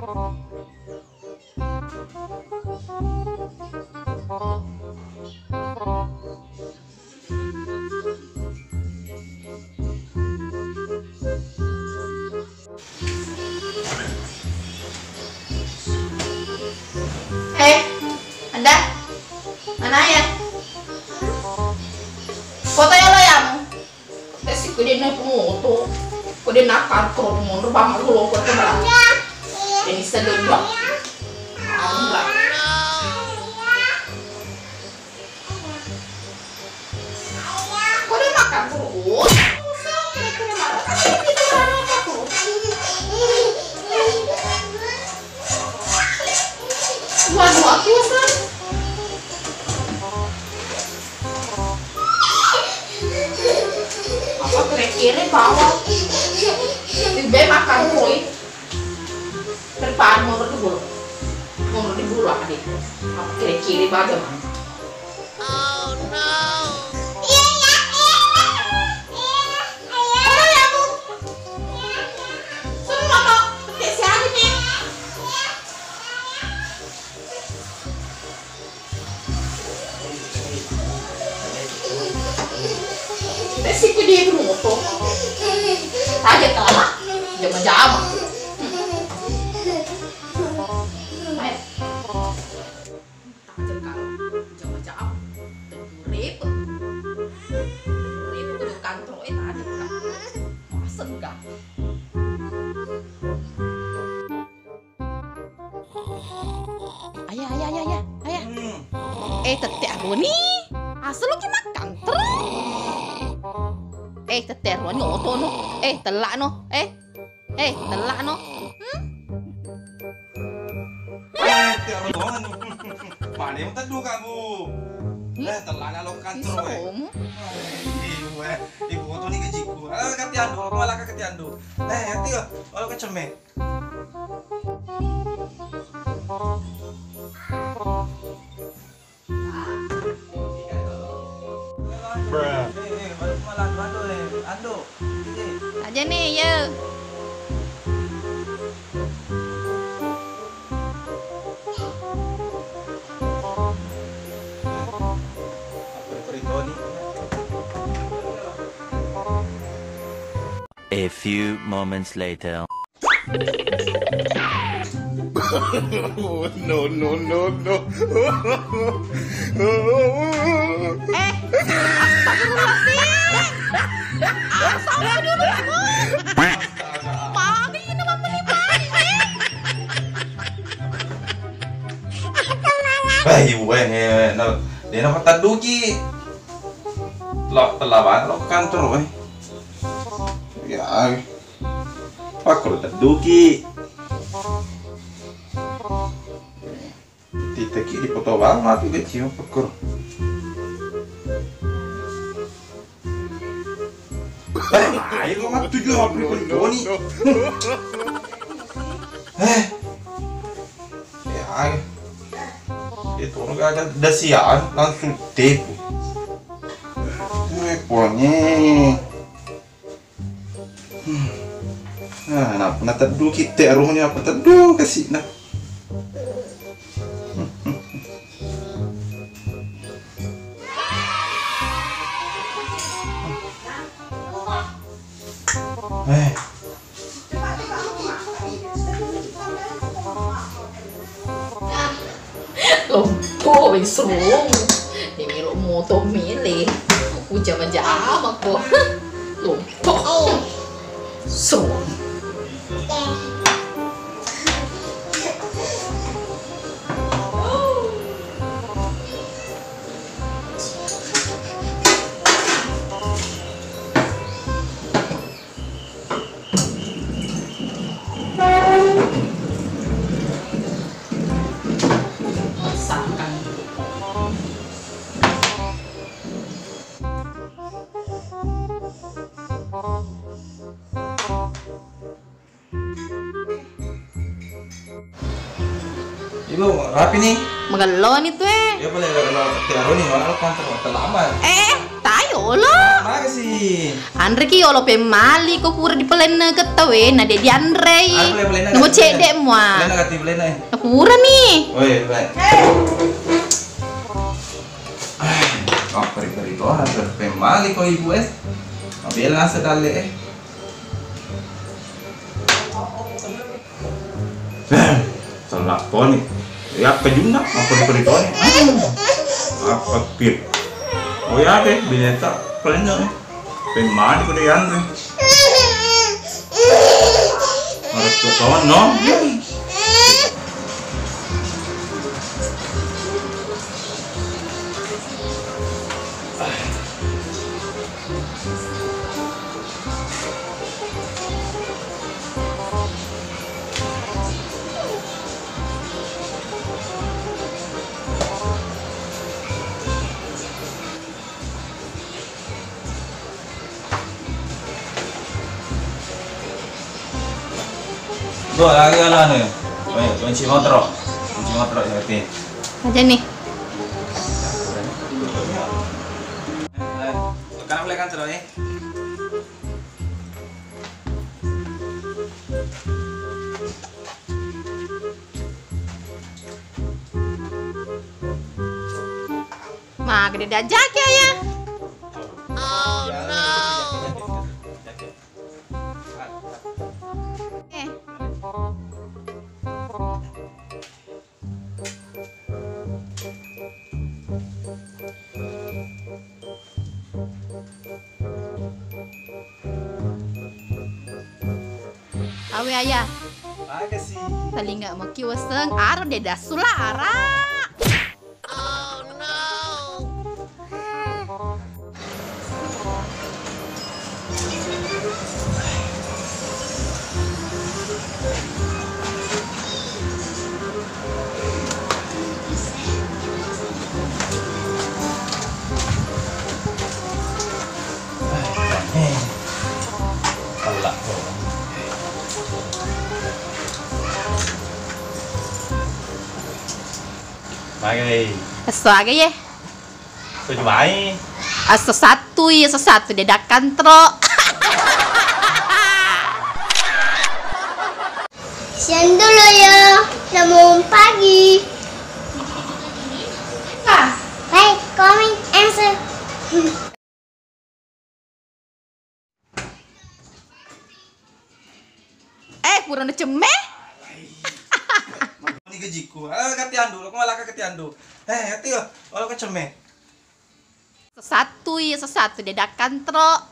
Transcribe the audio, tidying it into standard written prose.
Anda? Mana ya? Fotonya lo yang? Kasi ko din na pumoto. Ko din nakakro mo. Ano ba magulo ko ito ba? Yan isa doon ba? Ano ba? Ko din nakakro. Waduh, aku san. Apa kira-kira bawah? Tiba makan kue. Terpaan mau di bulu adik. Apa kira-kira bagaimana? Oh no. Si ko di bruto. Taja kala. Jama-jama. Ay. Taja kala. Jama-jama. Rip. Rip ko kantor taja ka. Masag ka. Ayah. Tete aku nih. Asal lu gimana kantor? Teteruan ngoto no. Telak no. Telak no. Tiaro doang. Mana yang teduh kamu? Telaknya lo kantor. Ibu ngoto nih gajiku. Katiando, malah katiando. Tiga, kalau kecemek. Aja nih ya. A few moments later. No. Dia nak teduh ki. Telaban lo kantor ya. Pak kalau teduh ki. Tita ki di foto banget tuh kecil pekur. Ayo mat tujuh apa nih? Ya. Itu orang ada dasian langsung tepu. Pokoknya. Nah, teduh kita rumahnya apa teduh kasih nah. Lompo seru. Ini lo moto milih. Jama-jama kok. Lompo. Seru. Ibu rapi nih. Magalon itu Ya boleh kalau tiaro nih orang kantor terlambat. Tayo lo. Makasih. Andre ki olo pemali ko pura di pelena ketawe na de di Andre. Namo cedek mua. Pelena kati pelena. Pura nih. Oi, baik. Oh, peri-peri ko ada pemali ko ibu Mabela sedale Salah poni. Ya pejuna apa peri ko ni? Apa pir? Oh ya deh, bineta pelena. Pemali ko de Andre. Harus ko kawan no. Dua lagi lah nih. Kunci motor ya ti. Aja nih. Sekarang boleh kan terus Ma, gede dajak ya. Oh no. Awe ayah, Makasih. paling nggak mau kiwaseng, aro deda sula ara. Oh no. Salah. Bagai. Astaga ya. Tujuh baik. Sesatu dedakan tro. Siang dulu ya, namun pagi. Baik, coming answer. Pura cemeh. Ini gajiku. Katian dulu, aku malah katian dulu. Hati lo, kalau keceme. Sesatu dedakan tro.